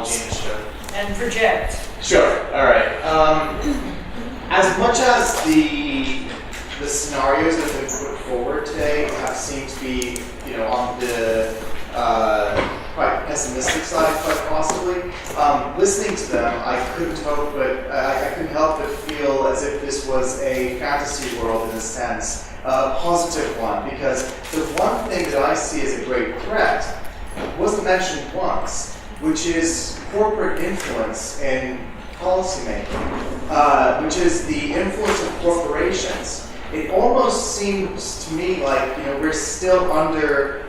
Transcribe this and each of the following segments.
technology industry. And project. Sure. All right. As much as the scenarios that have been put forward today have seemed to be, on the quite pessimistic side, quite possibly, listening to them, I couldn't help but feel as if this was a fantasy world in a sense, a positive one, because the one thing that I see as a great threat wasn't mentioned once, which is corporate influence in policymaking, which is the influence of corporations. It almost seems to me like we're still under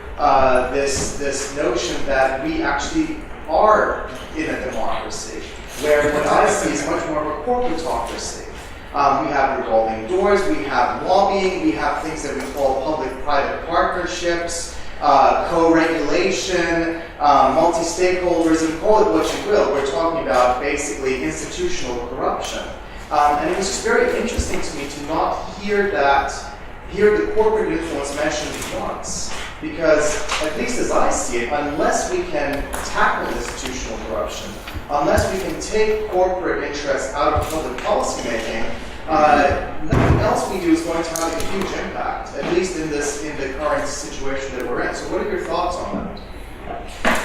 this notion that we actually are in a democracy, where what I see is much more of a corporatocracy. We have revolving doors, we have lobbying, we have things that we call public-private partnerships, co-regulation, multi-stakeholderism, call it what you will. We're talking about basically institutional corruption. And it was just very interesting to me to not hear the corporate influence mentioned once. Because, at least as I see it, unless we can tackle institutional corruption, unless we can take corporate interests out of public policy making, nothing else we do is going to have a huge impact, at least in the current situation that we're in. So what are your thoughts on that?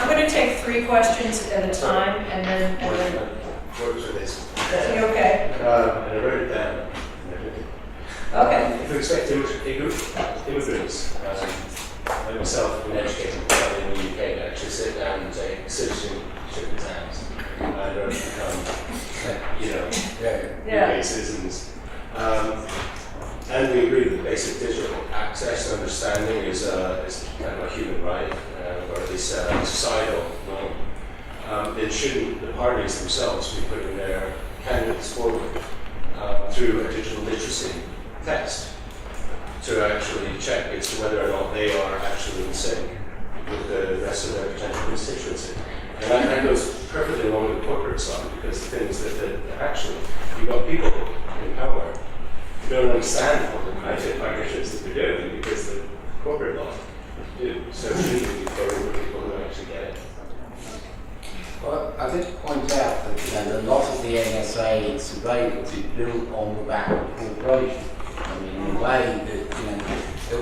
I'm going to take 3 questions at a time, and then... Works with this. You okay? And I wrote it down. Okay. If we expect immigrants, like myself, have been educated in the UK to actually sit down and take citizenship exams and become, UK citizens. And we agree that basic digital access and understanding is kind of a human right, or at least a societal norm. It shouldn't the parties themselves be putting their candidates forward through a digital literacy test to actually check as to whether or not they are actually in sync with the rest of their potential constituency. And that goes perfectly along with the corporate side, because the thing is that actually you've got people in power who don't understand what the private partnerships that they're doing because the corporate law do. So we need to be going with people who actually get it. Well, I did point out that a lot of the NSA surveillance is built on the back of corporation. I mean, in a way that,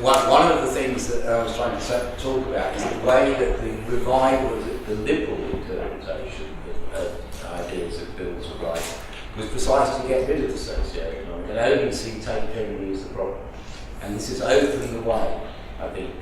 one of the things that I was trying to talk about is the way that the revival of the liberal interpretation of ideas of bills of rights was precisely to get rid of the socio-economic and only see take only as the problem. And this has opened the way, I think,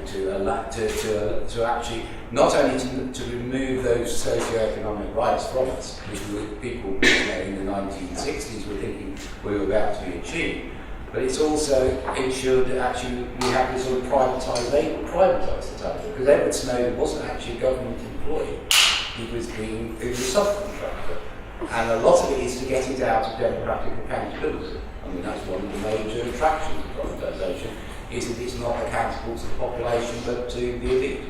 to actually not only to remove those socio-economic rights from us, which people in the 1960s were thinking we were about to be achieved, but it's also, it should actually, we have this sort of privatise the title, because Edward Snowden wasn't actually a government employee, he was a subcontractor, and a lot of it is to get it out of democratic accountability. I mean, that's one of the major attractions of privatisation, is that it's not accountable to the population but to the elite.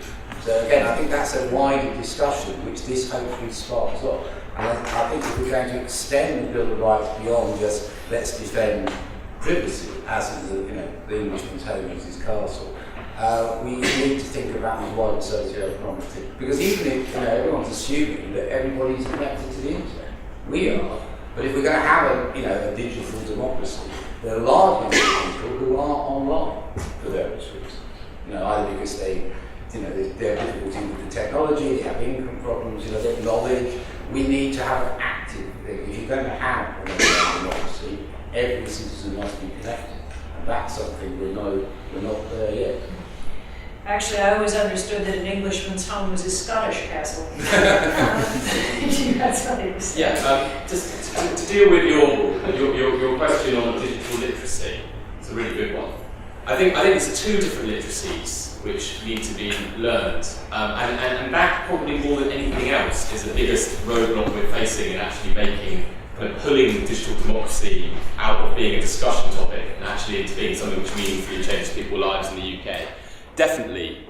So again, I think that's a wider discussion which this hopefully sparks off. And I think if we're going to extend the Bill of Rights beyond just let's defend privacy, as is the Englishman's home is his castle, we need to think about this wider socio-economic thing. Because even if everyone's assuming that everybody's connected to the internet, we are. But if we're going to have a digital democracy, there are large numbers of people who are online for various reasons. Either because they have difficulty with the technology, they have income problems, they have knowledge. We need to have an active thing. If you're going to have a democracy, every citizen must be connected. And that's something we're not there yet. Actually, I always understood that an Englishman's home was a Scottish castle. That's what it was. Yeah, just to deal with your question on digital literacy, it's a really good one. I think it's 2 different literacies which need to be learned, and that probably more than anything else is the biggest roadblock we're facing in actually pulling digital democracy out of being a discussion topic and actually into being something which meaningfully changes people's lives in the UK. Definitely,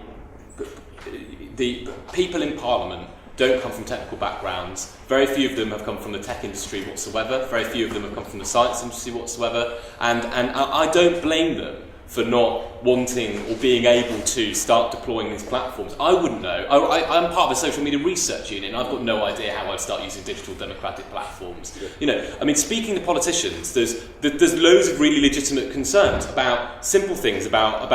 the people in Parliament don't come from technical backgrounds. Very few of them have come from the tech industry whatsoever. Very few of them have come from the science industry whatsoever. And I don't blame them for not wanting or being able to start deploying these platforms. I wouldn't know. I'm part of a social media research unit, and I've got no idea how I'd start using digital democratic platforms. You know, I mean, speaking to politicians, there's loads of really legitimate concerns about simple things, about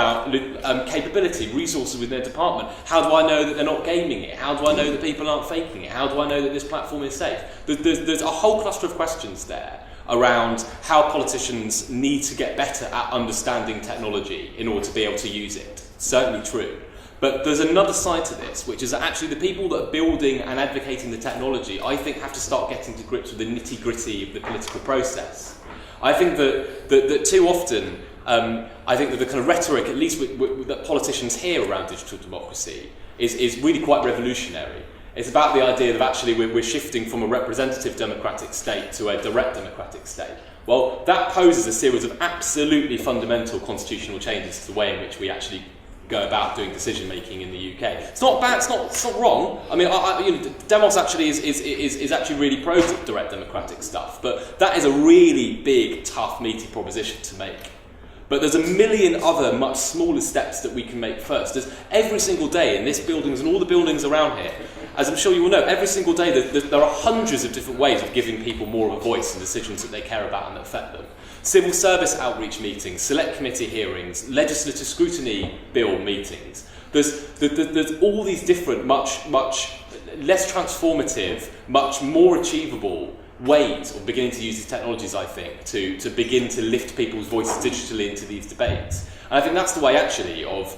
capability, resources within their department. How do I know that they're not gaming it? How do I know that people aren't faking it? How do I know that this platform is safe? There's a whole cluster of questions there around how politicians need to get better at understanding technology in order to be able to use it. Certainly true. But there's another side to this, which is that actually the people that are building and advocating the technology, I think, have to start getting to grips with the nitty-gritty of the political process. I think that too often, I think that the kind of rhetoric, at least that politicians hear around digital democracy, is really quite revolutionary. It's about the idea that actually we're shifting from a representative democratic state to a direct democratic state. Well, that poses a series of absolutely fundamental constitutional changes to the way in which we actually go about doing decision making in the UK. It's not bad. It's not wrong. I mean, Demos actually is actually really pro direct democratic stuff, but that is a really big, tough, meaty proposition to make. But there's a million other much smaller steps that we can make first. There's every single day in this building and all the buildings around here, as I'm sure you will know, every single day there are hundreds of different ways of giving people more of a voice in decisions that they care about and that affect them. Civil service outreach meetings, select committee hearings, legislative scrutiny bill meetings. There's all these different, much less transformative, much more achievable ways of beginning to use these technologies, I think, to begin to lift people's voices digitally into these debates. And I think that's the way, actually, of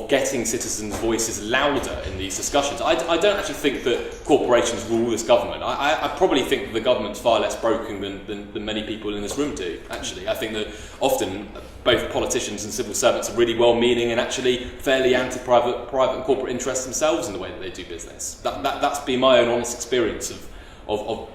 getting citizens' voices louder in these discussions. I don't actually think that corporations rule this government. I probably think that the government's far less broken than many people in this room do, actually. I think that often both politicians and civil servants are really well-meaning and actually fairly anti-private and corporate interests themselves in the way that they do business. That's been my own honest experience of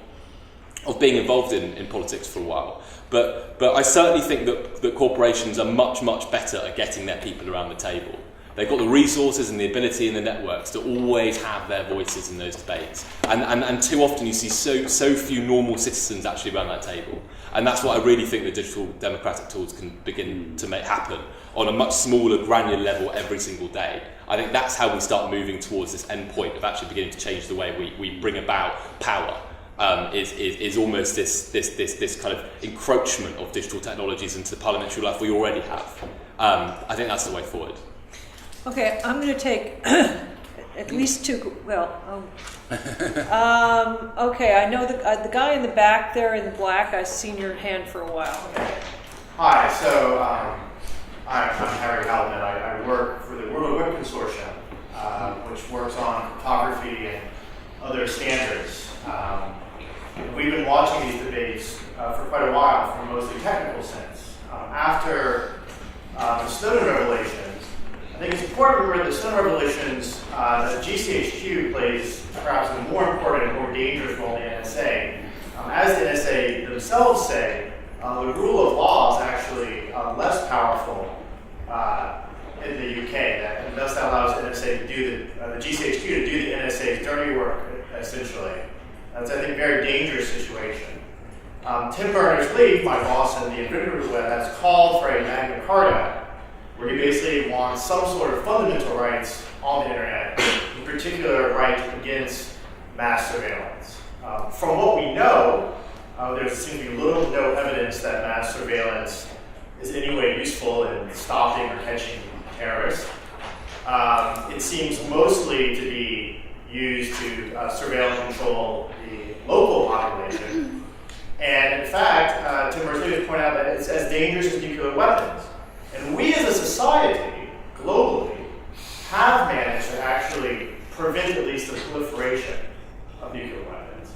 being involved in politics for a while. But I certainly think that corporations are much, much better at getting their people around the table. They've got the resources and the ability and the networks to always have their voices in those debates. And too often you see so few normal citizens actually around that table. And that's what I really think the digital democratic tools can begin to make happen on a much smaller, granular level every single day. I think that's how we start moving towards this end point of actually beginning to change the way we bring about power. Is almost this kind of encroachment of digital technologies into the parliamentary life we already have. I think that's the way forward. Okay, I'm going to take at least two. Okay, I know the guy in the back there in the black. I've seen your hand for a while. Hi, so I'm Harry Haldeman. I work for the Web Consortium, which works on cryptography and other standards. We've been watching these debates for quite a while from a mostly technical sense. After the Snowden revelations, I think it's important to remember that the Snowden revelations, that GCHQ plays perhaps a more important and more dangerous role in the NSA. As the NSA themselves say, the rule of law is actually less powerful in the UK, and thus that allows the NSA to do the GCHQ to do the NSA's dirty work, essentially. That's, I think, a very dangerous situation. Tim Berners-Lee, my boss in the Inventor of the Web, has called for a Magna Carta, where he basically wants some sort of fundamental rights on the internet, in particular, right against mass surveillance. From what we know, there seems to be little to no evidence that mass surveillance is in any way useful in stopping or catching terrorists. It seems mostly to be used to surveil and control the local population. And in fact, Tim Berners-Lee has pointed out that it's as dangerous as nuclear weapons. And we as a society, globally, have managed to actually prevent at least the proliferation of nuclear weapons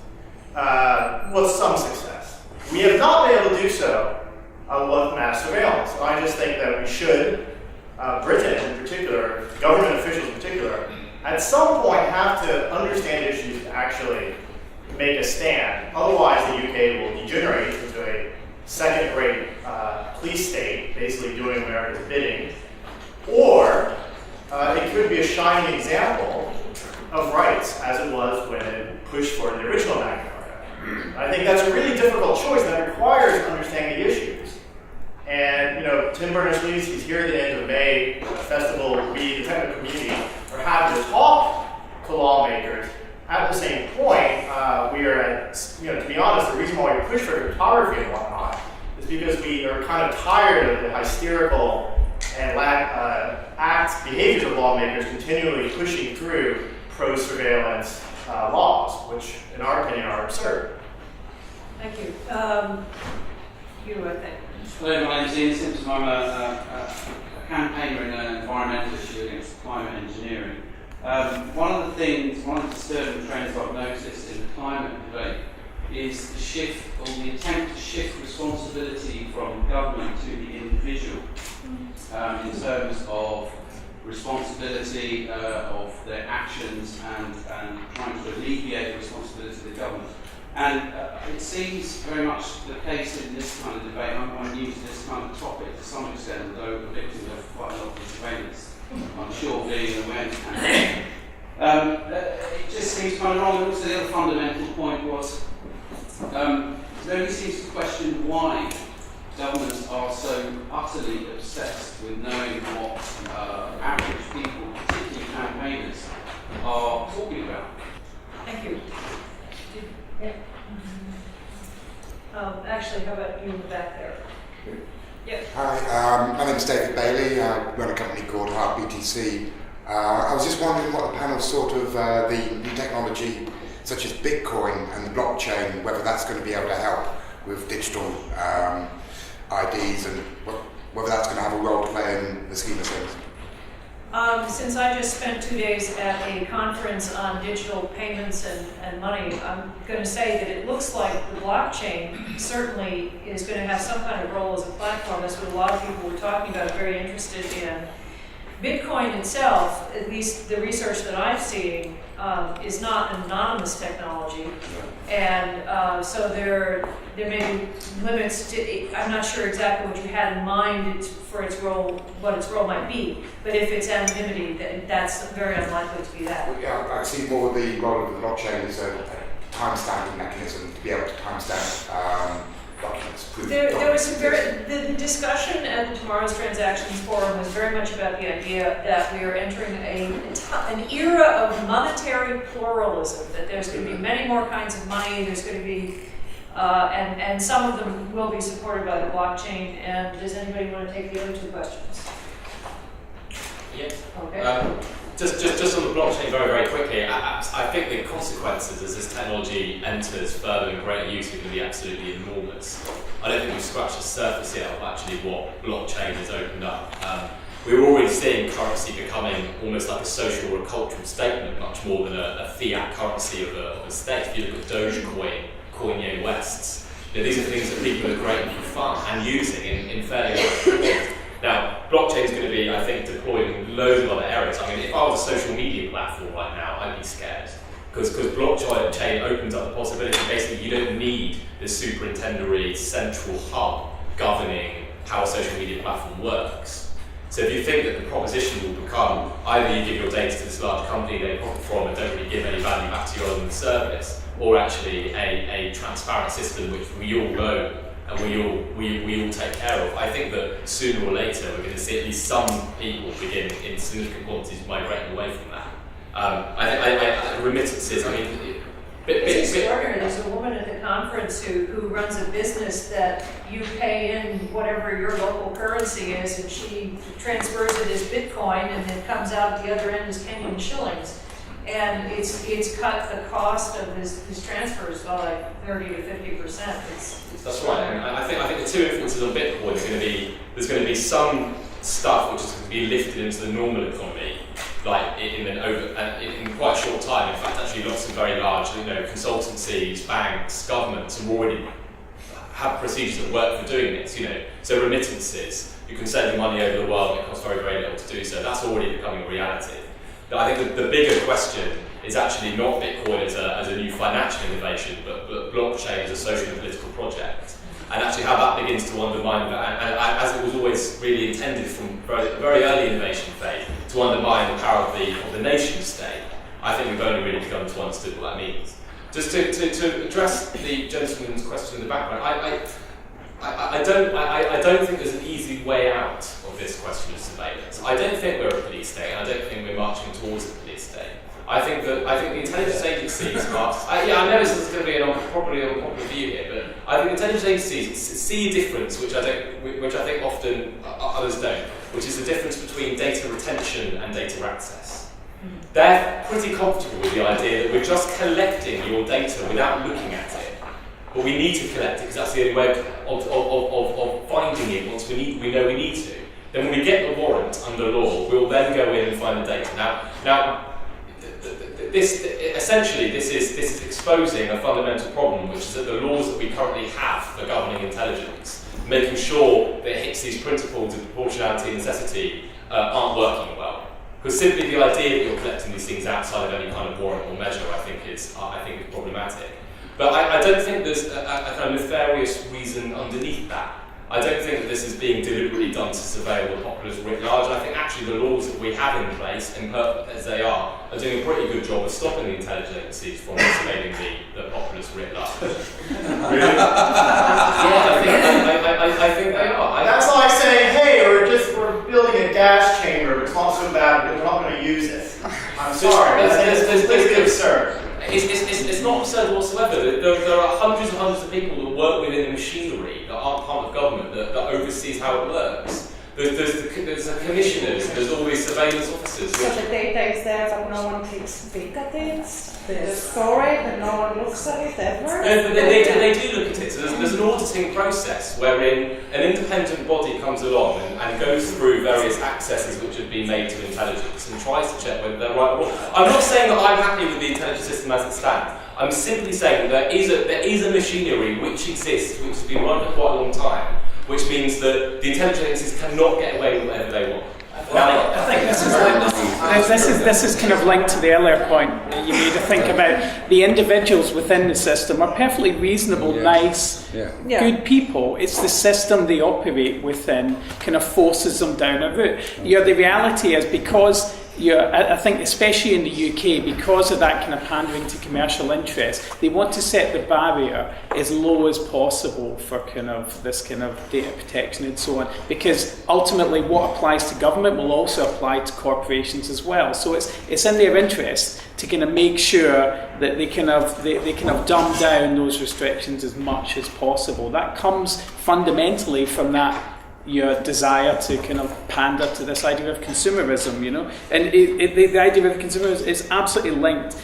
with some success. We have not been able to do so with mass surveillance. So I just think that we should, Britain in particular, government officials in particular, at some point have to understand issues to actually make a stand. Otherwise, the UK will degenerate into a second-rate police state, basically doing America's bidding. Or it could be a shining example of rights, as it was when it pushed for the original Magna Carta. I think that's a really difficult choice that requires understanding the issues. And Tim Berners-Lee, he's here at the end of May, a festival. We, the technical community, are having to talk to lawmakers. At the same point, we are at, to be honest, the reason why we push for cryptography and whatnot is because we are kind of tired of the hysterical and behaviors of lawmakers continually pushing through pro-surveillance laws, which, in our opinion, are absurd. Thank you. You, I think. Hello, my name is Ian Simpson. I'm a campaigner in an environmental issue against climate engineering. One of the disturbing trends I've noticed in the climate debate is the shift, or the attempt to shift responsibility from government to the individual in terms of responsibility of their actions and trying to alleviate the responsibility of the government. And it seems very much the case in this kind of debate. I'm new to this kind of topic to some extent, although a victim of quite a lot of surveillance, I'm sure, being an awareness campaign. It just seems kind of wrong. And also the other fundamental point was nobody seems to question why governments are so utterly obsessed with knowing what average people, particularly campaigners, are talking about. Thank you. Yeah. Actually, how about you in the back there? Yeah. Hi, my name is David Bailey. I run a company called Hard BTC. I was just wondering what the panel thought of the new technology such as Bitcoin and the blockchain, whether that's going to be able to help with digital IDs and whether that's going to have a role to play in the scheme of things. Since I just spent 2 days at a conference on digital payments and money, I'm going to say that it looks like the blockchain certainly is going to have some kind of role as a platform. That's what a lot of people were talking about, very interested in. Bitcoin itself, at least the research that I'm seeing, is not an anonymous technology, and so there may be limits to it. I'm not sure exactly what you had in mind for its role, what its role might be, but if it's anonymity, that's very unlikely to be that. Well, yeah, I see more the role of the blockchain as a time-stamping mechanism to be able to time-stamp documents. There was some the discussion at tomorrow's Transactions Forum was very much about the idea that we are entering an era of monetary pluralism, that there's going to be many more kinds of money, there's going to be, and some of them will be supported by the blockchain. And does anybody want to take the other two questions? Yeah. Okay. Just on the blockchain very, very quickly, I think the consequences as this technology enters further and greater use are going to be absolutely enormous. I don't think we've scratched the surface yet of actually what blockchain has opened up. We're already seeing currency becoming almost like a social or a cultural statement, much more than a fiat currency of a state. If you look at Dogecoin, Kanye West's, these are things that people are creating for fun and using in fairly large. Now, blockchain is going to be, I think, deployed in loads of other areas. I mean, if I was a social media platform right now, I'd be scared. Because blockchain opens up the possibility, basically, you don't need the superintendency central hub governing how a social media platform works. So if you think that the proposition will become either you give your data to this large company they profit from and don't really give any value back to you other than the service, or actually a transparent system which we all know and we all take care of. I think that sooner or later we're going to see at least some people begin in significant quantities migrating away from that. I think remittances, I mean, It's extraordinary. There's a woman at the conference who runs a business that you pay in whatever your local currency is, and she transfers it as Bitcoin, and it comes out at the other end as Kenyan shillings. And it's cut the cost of his transfers by like 30 to 50%. That's right. And I think the two influences on Bitcoin are going to be there's going to be some stuff which is going to be lifted into the normal economy, like in quite a short time. In fact, actually, lots of very large, consultancies, banks, governments have already have procedures that work for doing this. So remittances, you can send your money over the world, and it costs very, very little to do so. That's already becoming a reality. But I think the bigger question is actually not Bitcoin as a new financial innovation, but blockchain as a social and political project. And actually how that begins to undermine, and as it was always really intended from a very early innovation phase, to undermine the power of the nation state. I think we've only really begun to understand what that means. Just to address the gentleman's question in the background, I don't think there's an easy way out of this question of surveillance. I don't think we're a police state, and I don't think we're marching towards a police state. I think the intelligence agencies are. I know this is going to be probably an unpopular view here, but I think the intelligence agencies see a difference, which I think often others don't, which is the difference between data retention and data access. They're pretty comfortable with the idea that we're just collecting your data without looking at it. But we need to collect it because that's the only way of finding it once we know we need to. Then when we get the warrant under law, we'll then go in and find the data. Now, this is exposing a fundamental problem, which is that the laws that we currently have for governing intelligence, making sure that it hits these principles of proportionality and necessity, aren't working well. Because simply the idea that you're collecting these things outside of any kind of warrant or measure, I think is problematic. But I don't think there's a kind of nefarious reason underneath that. I don't think that this is being deliberately done to surveil the populace writ large. I think actually the laws that we have in place, imperfect as they are doing a pretty good job of stopping the intelligence agencies from surveilling the populace writ large. Really? Yeah, I think they are. That's like saying, hey, we're building a gas chamber, but it's not so bad, but we're not going to use it. I'm sorry, that's completely absurd. It's not absurd whatsoever. There are hundreds and hundreds of people that work within the machinery that aren't part of government that oversees how it works. There's the commissioners, there's all these surveillance officers. So the data is there, but no one takes a peek at it. They store it, and no one looks at it ever. No, but they do look at it. So there's an auditing process wherein an independent body comes along and goes through various accesses which have been made to intelligence and tries to check whether they're right or wrong. I'm not saying that I'm happy with the intelligence system as it stands. I'm simply saying that there is a machinery which exists, which has been run for quite a long time, which means that the intelligence agencies cannot get away with whatever they want. I think this is kind of linked to the earlier point that you made to think about the individuals within the system are perfectly reasonable, nice, good people. It's the system they operate within kind of forces them down a route. The reality is because I think especially in the UK, because of that kind of pandering to commercial interests, they want to set the barrier as low as possible for kind of this kind of data protection and so on, because ultimately what applies to government will also apply to corporations as well. So it's in their interest to kind of make sure that they kind of dumb down those restrictions as much as possible. That comes fundamentally from that your desire to kind of pander to this idea of consumerism, and the idea of consumerism is absolutely linked.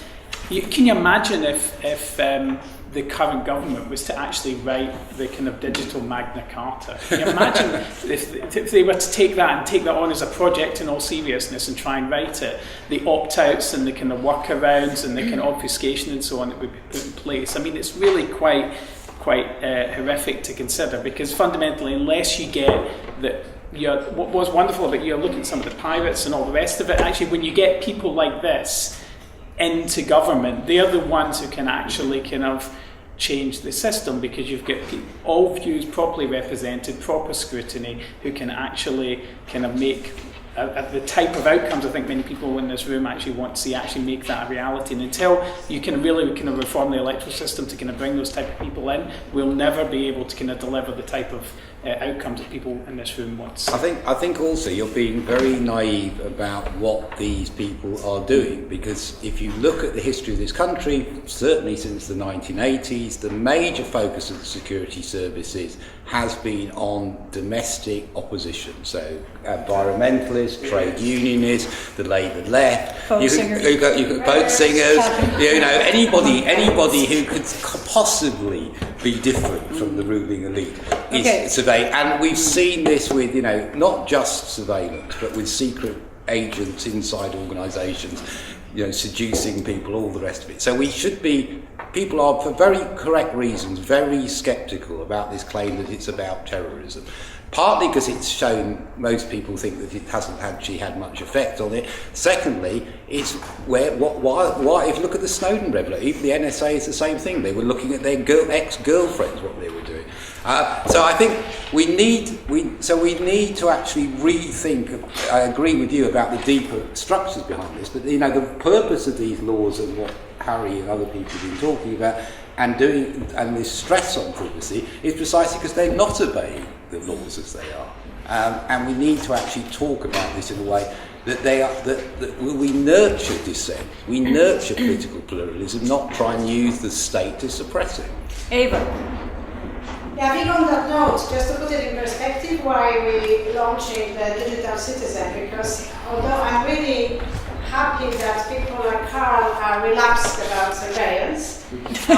Can you imagine if the current government was to actually write the kind of digital Magna Carta? Can you imagine if they were to take that on as a project in all seriousness and try and write it, the opt-outs and the kind of workarounds and the kind of obfuscation and so on that would be put in place? I mean, it's really quite horrific to consider, because fundamentally, unless you get that, what was wonderful about you're looking at some of the pirates and all the rest of it, actually when you get people like this into government, they're the ones who can actually kind of change the system, because you've got all views properly represented, proper scrutiny, who can actually kind of make the type of outcomes I think many people in this room actually want to see actually make that a reality. And until you can really kind of reform the electoral system to kind of bring those type of people in, we'll never be able to kind of deliver the type of outcomes that people in this room want. I think also you're being very naive about what these people are doing, because if you look at the history of this country, certainly since the 1980s, the major focus of the security services has been on domestic opposition. So environmentalists, trade unionists, the Labour left, you've got boat singers, anybody who could possibly be different from the ruling elite is surveyed. And we've seen this with, not just surveillance, but with secret agents inside organisations, seducing people, all the rest of it. So people are, for very correct reasons, very sceptical about this claim that it's about terrorism. Partly because it's shown, most people think that it hasn't actually had much effect on it. Secondly, it's why if you look at the Snowden revelation, even the NSA is the same thing. They were looking at their ex-girlfriends, what they were doing. So I think we need to actually rethink. I agree with you about the deeper structures behind this, but the purpose of these laws and what Harry and other people have been talking about and this stress on privacy is precisely because they're not obeying the laws as they are. And we need to actually talk about this in a way that we nurture dissent, we nurture political pluralism, not try and use the state to suppress it. Ava. Yeah, I think on that note, just to put it in perspective, why we launching the Digital Citizen, because although I'm really happy that people like Carl are relaxed about surveillance, because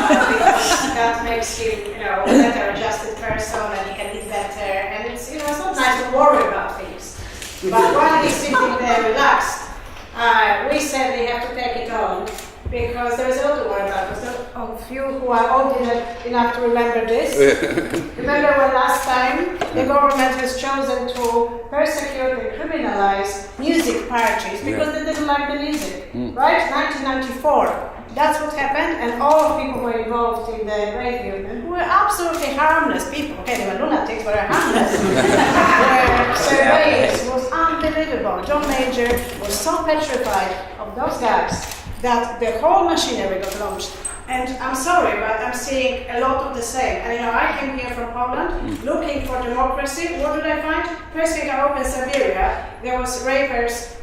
that makes him, a better adjusted person and he can live better, and it's, it's not nice to worry about things. But while he's sitting there relaxed, we said we have to take it on, because there is a lot to worry about. Those of you who are old enough to remember this, remember when last time the government has chosen to persecute and criminalize music parties because they didn't like the music, right? 1994. That's what happened, and all of people who were involved in the rave movement were absolutely harmless people. Okay, they were lunatics, but they were harmless. Surveillance was unbelievable. John Major was so petrified of those guys that the whole machinery got launched. And I'm sorry, but I'm seeing a lot of the same. And I came here from Poland looking for democracy. What did I find? First thing I opened Siberia, there was ravers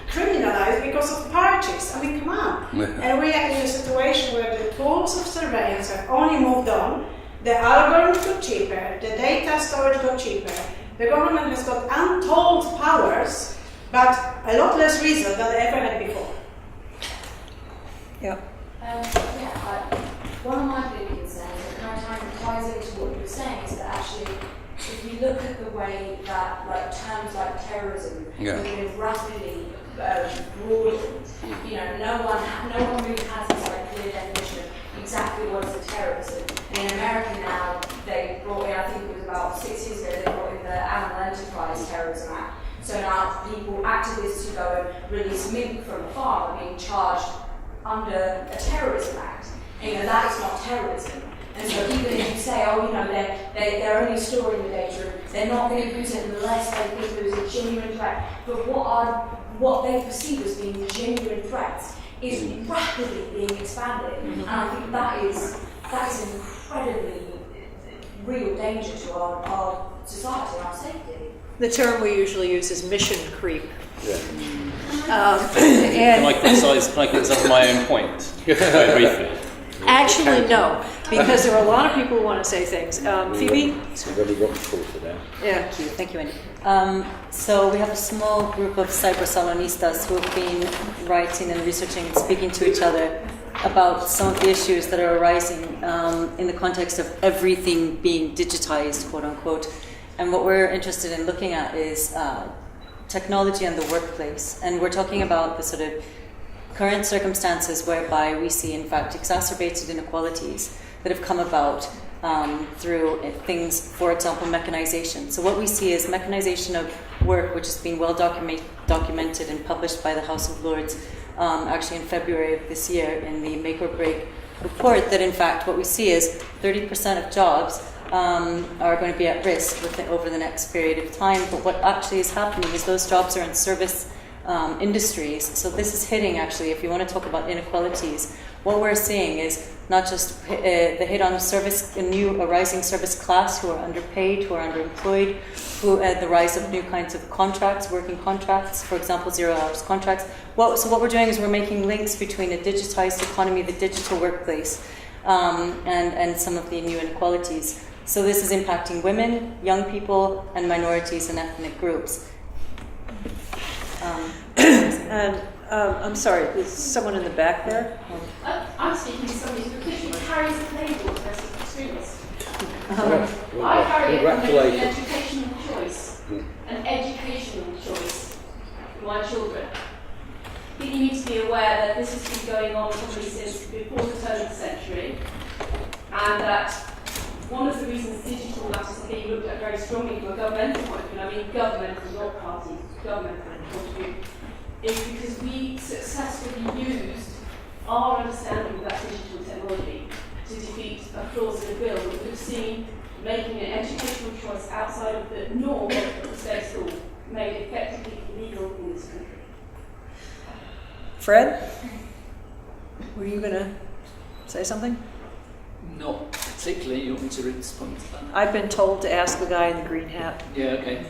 criminalized because of parties. I mean, come on. And we are in a situation where the tools of surveillance have only moved on. The algorithms got cheaper, the data storage got cheaper. The government has got untold powers, but a lot less reason than they ever had before. Yeah. One of my big concerns, and kind of ties into what you were saying, is that actually, if you look at the way that terms like terrorism have been rapidly broadened, no one really has this clear definition of exactly what is a terrorism. And in America now, they brought in, I think it was about 6 years ago, they brought in the Animal Enterprise Terrorism Act. So now activists who go and release mink from a farm are being charged under a terrorism act. And that is not terrorism. And so even if you say, they're only storing the data, they're not going to use it unless they think there is a genuine threat. But what they perceive as being genuine threats is rapidly being expanded. And I think that is an incredibly real danger to our society and our safety. The term we usually use is mission creep. Yeah. Can I criticise my own point very briefly? Actually, no, because there are a lot of people who want to say things. Phoebe? Yeah. Thank you, Andy. So we have a small group of Cybersalonistas who have been writing and researching and speaking to each other about some of the issues that are arising in the context of everything being digitized, quote unquote. And what we're interested in looking at is technology and the workplace. And we're talking about the sort of current circumstances whereby we see, in fact, exacerbated inequalities that have come about through things, for example, mechanization. So what we see is mechanization of work, which has been well documented and published by the House of Lords actually in February of this year in the Make or Break report, that in fact what we see is 30% of jobs are going to be at risk over the next period of time. But what actually is happening is those jobs are in service industries. So this is hitting, actually, if you want to talk about inequalities, what we're seeing is not just the hit on service, a new arising service class who are underpaid, who are underemployed, the rise of new kinds of contracts, working contracts, for example, 0 hours contracts. So what we're doing is we're making links between a digitized economy, the digital workplace, and some of the new inequalities. So this is impacting women, young people, and minorities and ethnic groups. I'm sorry, is someone in the back there? I'm speaking to somebody who carries the label versus extremist. I carry it from making an educational choice, for my children. I think you need to be aware that this has been going on probably since before the turn of the century, and that one of the reasons digital matters are being looked at very strongly from a governmental point of view, I mean governmental, not parties, governmental point of view, is because we successfully used our understanding of that digital technology to defeat a clause in a bill that would have seen making an educational choice outside of the norm of the state school made effectively illegal in this country. Fred? Were you going to say something? particularly, you want me to respond to that? I've been told to ask the guy in the green hat. Yeah, okay.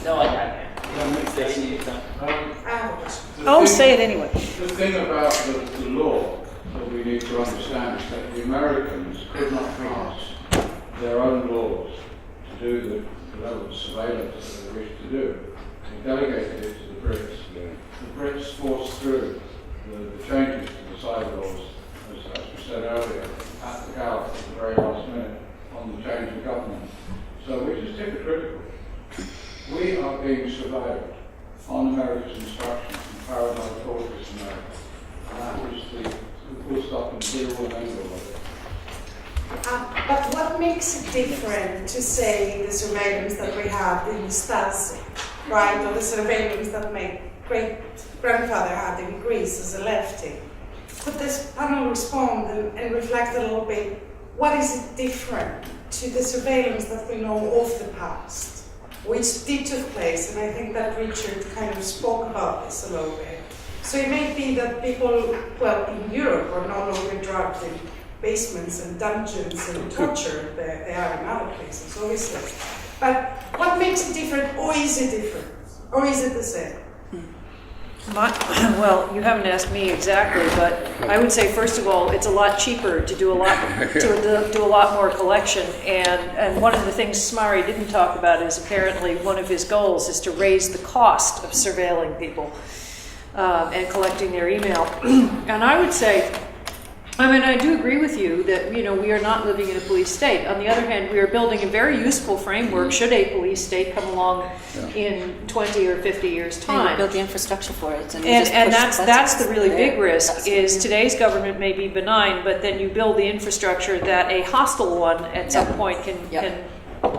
No, I don't say any of that. Say it anyway. The thing about the law that we need to understand is that the Americans could not pass their own laws to do the level of surveillance that they wished to do. They delegated it to the Brits. The Brits forced through the changes to the cyber laws, as we said earlier, at the gallop at the very last minute on the change of government. So which is hypocritical. We are being surveilled on America's instructions from paranoid forces in America. And that was the full stop and zero and end of it. But what makes it different to say the surveillance that we have in Stasi, right, or the surveillance that my great-grandfather had in Greece as a lefty? Could this panel respond and reflect a little bit, what is it different to the surveillance that we know of the past, which did take place, and I think that Richard kind of spoke about this a little bit. So it may be that people, well, in Europe are no longer drugged in basements and dungeons and tortured, they are in other places, obviously. But what makes it different, or is it different, or is it the same? Well, you haven't asked me exactly, but I would say first of all, it's a lot cheaper to do a lot do a lot more collection. And one of the things Smari didn't talk about is apparently one of his goals is to raise the cost of surveilling people and collecting their email. And I would say, I mean, I do agree with you that, you know, we are not living in a police state. On the other hand, we are building a very useful framework should a police state come along in 20 or 50 years' time. You build the infrastructure for it. And that's the really big risk, is today's government may be benign, but then you build the infrastructure that a hostile one at some point can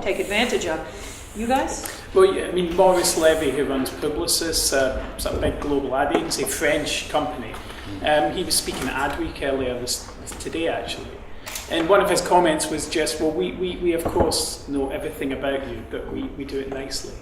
take advantage of. You guys? Well, yeah, I mean, Maurice Levy, who runs Publicis, it's a big global ad agency, French company. He was speaking at Adweek earlier today, actually. And one of his comments was just, well, we of course know everything about you, but we do it nicely.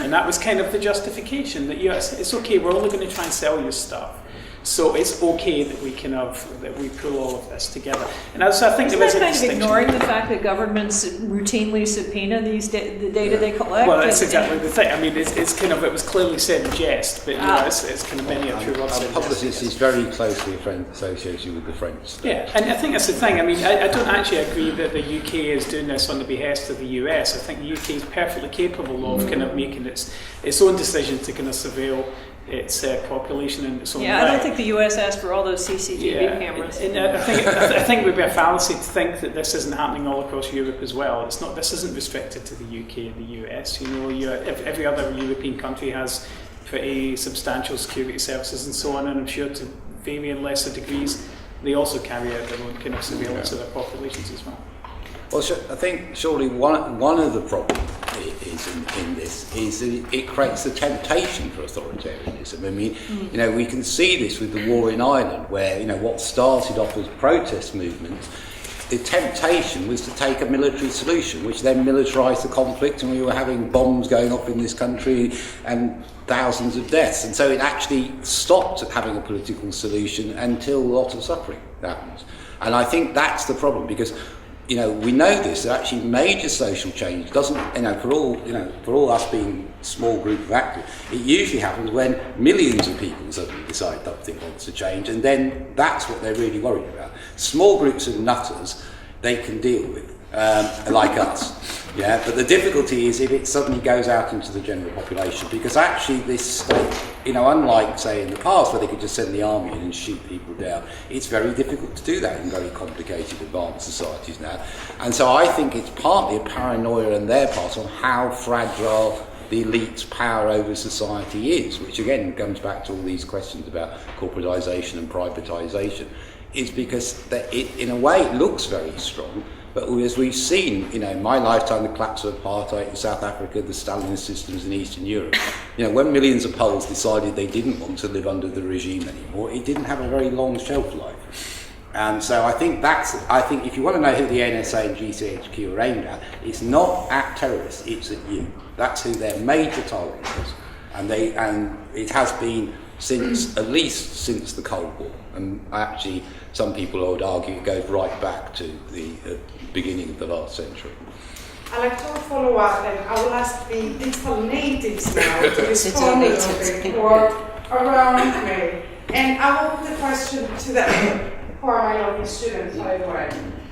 And that was kind of the justification that, yes, it's okay, we're only going to try and sell you stuff. So it's okay that we pull all of this together. And also, I think there is a distinction. Isn't that kind of ignoring the fact that governments routinely subpoena the data they collect? Well, that's exactly the thing. I mean, it's kind of, it was clearly said in jest, but you know, it's kind of many a true word said in jest. Publicis is very closely associated with the French. Yeah, and I think that's the thing. I mean, I don't actually agree that the UK is doing this on the behest of the US. I think the UK is perfectly capable of kind of making its own decision to kind of surveil its population in its own way. I don't think the US asked for all those CCTV cameras. And I think it would be a fallacy to think that this isn't happening all across Europe as well. It's not. This isn't restricted to the UK and the US. You know, every other European country has pretty substantial security services and so on, and I'm sure to varying lesser degrees, they also carry out their own kind of surveillance of their populations as well. Well, I think surely one of the problems is in this is that it creates the temptation for authoritarianism. I mean, you know, we can see this with the war in Ireland, where, you know, what started off as protest movements, the temptation was to take a military solution, which then militarised the conflict, and we were having bombs going off in this country and thousands of deaths. And so it actually stopped having a political solution until a lot of suffering happens. And I think that's the problem, because, you know, we know this, that actually major social change doesn't, for all us being a small group of actors, it usually happens when millions of people suddenly decide something wants to change, and then that's what they're really worried about. Small groups of nutters, they can deal with, like us. Yeah, but the difficulty is if it suddenly goes out into the general population, because actually this state, unlike, say, in the past where they could just send the army in and shoot people down, it's very difficult to do that in very complicated advanced societies now. And so I think it's partly a paranoia on their part on how fragile the elite's power over society is, which again comes back to all these questions about corporatisation and privatisation, is because in a way it looks very strong. But as we've seen, in my lifetime, the collapse of apartheid in South Africa, the Stalinist systems in Eastern Europe, when millions of Poles decided they didn't want to live under the regime anymore, it didn't have a very long shelf life. And so I think if you want to know who the NSA and GCHQ are aimed at, it's not at terrorists, it's at you. That's who their major target is. And it has been since at least since the Cold War, and actually some people would argue it goes right back to the beginning of the last century. I'd like to follow up, and I will ask the digital natives now to respond a little bit more around me. And I will put the question to them, who are my lovely students, by the way.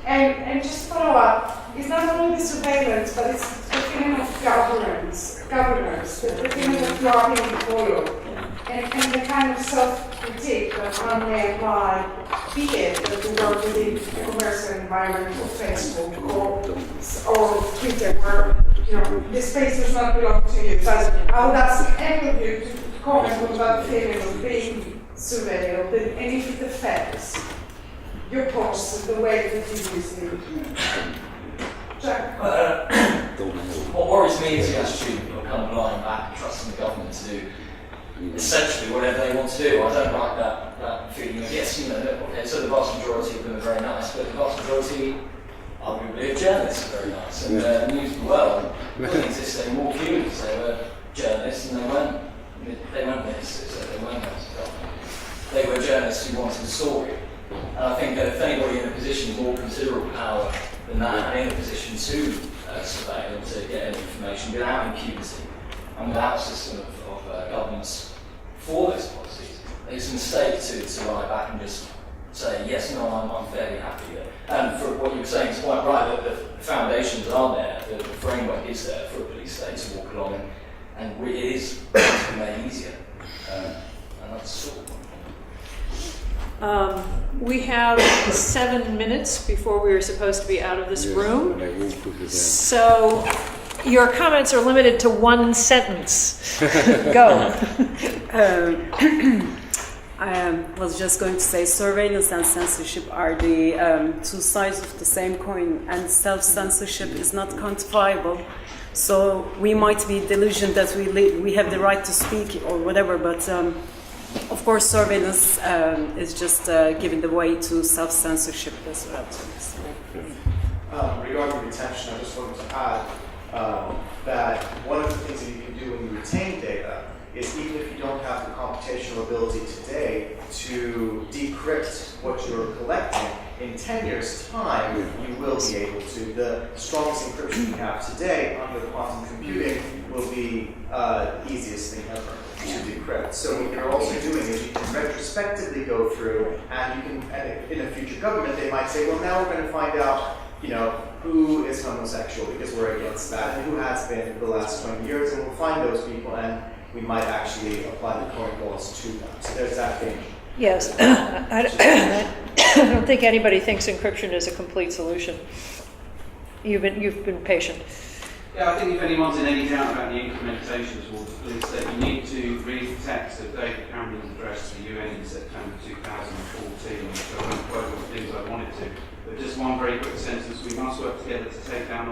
And just follow up, it's not only the surveillance, but it's the feeling of governance, the feeling that you are being followed, and the kind of self-critique that one may apply, be it that you work within a commercial environment or Facebook or Twitter, where the space does not belong to you. But I would ask any of you to comment on that feeling of being surveilled, and if it affects your posts and the way that you use them. Jack? What worries me is the attitude of people kind of lying back and trusting the government to do essentially whatever they want to do. I don't like that feeling of, yes, okay, so the vast majority of them are very nice, but the vast majority, arguably, of journalists are very nice. And the news of the world doesn't exist anymore purely because they were journalists and they weren't ministers, so they weren't they were journalists who wanted a story. And I think that if anybody in a position of more considerable power than that, and in a position to surveil and to get any information without impunity and without a system of governance for those policies, it's a mistake to lie back and just say, yes, no, I'm fairly happy there. And for what you were saying, it's quite right that the foundations are there, the framework is there for a police state to walk along, and it is to be made easier. And that's sort of we have 7 minutes before we are supposed to be out of this room. So your comments are limited to 1 sentence. Go. I was just going to say surveillance and censorship are the two sides of the same coin, and self-censorship is not quantifiable. So we might be delusioned that we have the right to speak or whatever, but of course, surveillance is just giving the way to self-censorship as well. Regarding retention, I just wanted to add that one of the things that you can do when you retain data is, even if you don't have the computational ability today to decrypt what you're collecting, in 10 years' time, you will be able to. The strongest encryption we have today under quantum computing will be the easiest thing ever to decrypt. So what you're also doing is you can retrospectively go through, and you can, and in a future government, they might say, well, now we're going to find out, who is homosexual, because we're against that, and who has been for the last 20 years, and we'll find those people, and we might actually apply the current laws to them. So there's that danger. Yes, I don't think anybody thinks encryption is a complete solution. You've been patient. Yeah, I think if anyone's in any doubt about the implementation towards the police state, you need to read the text of David Cameron's address to the UN in September 2014, which I won't quote all the things I wanted to, but just one very quick sentence: we must work together to take down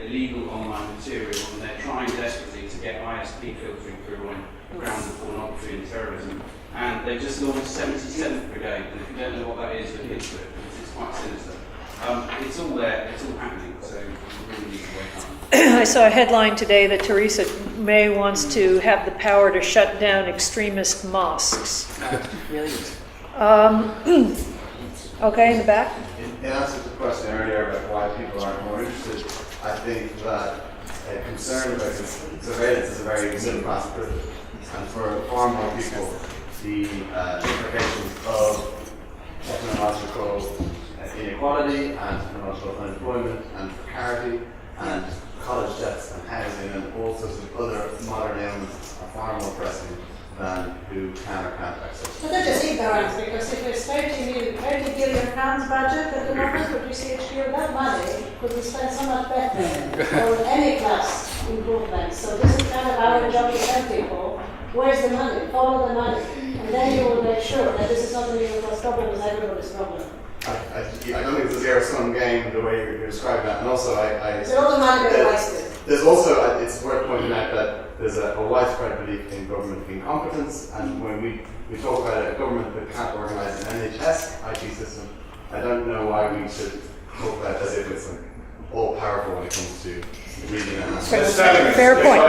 illegal online material, and they're trying desperately to get ISP filtering through on grounds of pornography and terrorism. And they just launched 77th Brigade, and if you don't know what that is, look into it, because it's quite sinister. It's all there, it's all happening, so we really need to wake up. I saw a headline today that Theresa May wants to have the power to shut down extremist mosques. Really? Okay, in the back. In answer to the question earlier about why people aren't more interested, I think that a concern about surveillance is a very simple aspect, and for far more people, the implications of technological inequality and technological unemployment and precarity and college debts and housing and all sorts of other modern ailments are far more pressing than who can or can't access. But that is ignorance, because if there's 30 billion pounds budget at the moment for GCHQ, that money could be spent so much better on any class improvements. So this is kind of our job to tell people, where's the money? Follow the money. And then you will make sure that this is not only your problem, it's everybody's problem. I don't think it's a zero-sum game the way you're describing that, and also So all the money being wasted. There's also, it's worth pointing out that there's a widespread belief in government incompetence, and when we talk about a government that can't organise an NHS IT system, I don't know why we should talk about it as if it's all powerful when it comes to reading and Fair point.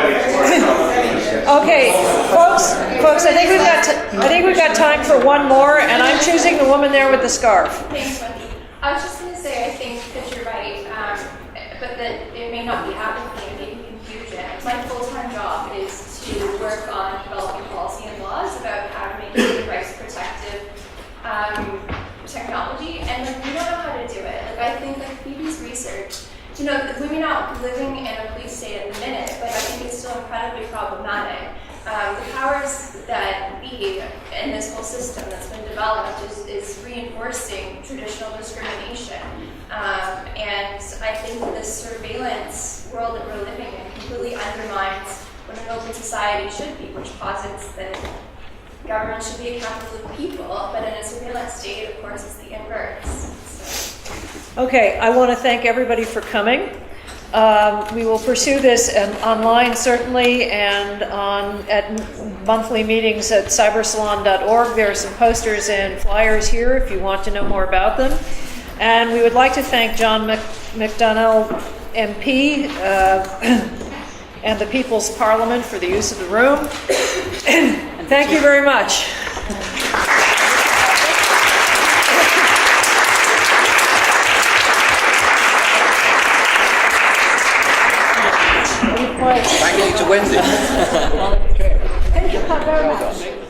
Okay, folks, I think we've got time for one more, and I'm choosing the woman there with the scarf. Thanks, Wendy. I was just going to say, I think that you're right, but that it may not be apathy and maybe confusion. My full-time job is to work on developing policy and laws about how to make human rights protective technology, and like we don't know how to do it. Like I think like Phoebe's research, we may not be living in a police state at the minute, but I think it's still incredibly problematic. The powers that be in this whole system that's been developed is reinforcing traditional discrimination. And I think this surveillance world that we're living in completely undermines what an open society should be, which posits that government should be accountable to people, but in a surveillance state, of course, it's the inverse. So. Okay, I want to thank everybody for coming. We will pursue this online, certainly, and at monthly meetings at cybersalon.org. There are some posters and flyers here if you want to know more about them. And we would like to thank John McDonnell, MP, and the People's Parliament for the use of the room. Thank you very much. Thank you to Wendy. Thank you very much.